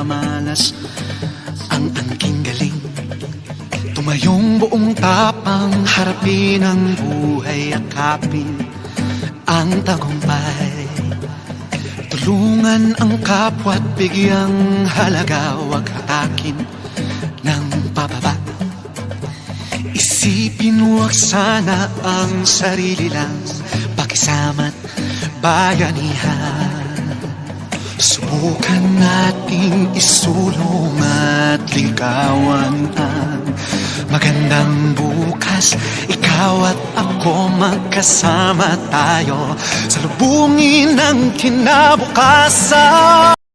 pamalas ang angking galing. Tumayong buong tapang, harapin ang buhay, akapin ang tagumpay. Tulungan ang kapwa at bigyang halaga, huwag hatakin ng pababa. Isipin huwag sana ang sarili lang, pakisama't bayanihan. Subukan nating isulong at ligawan ang magandang bukas. Ikaw at ako magkasama tayo sa lubungin ng kinabukasan.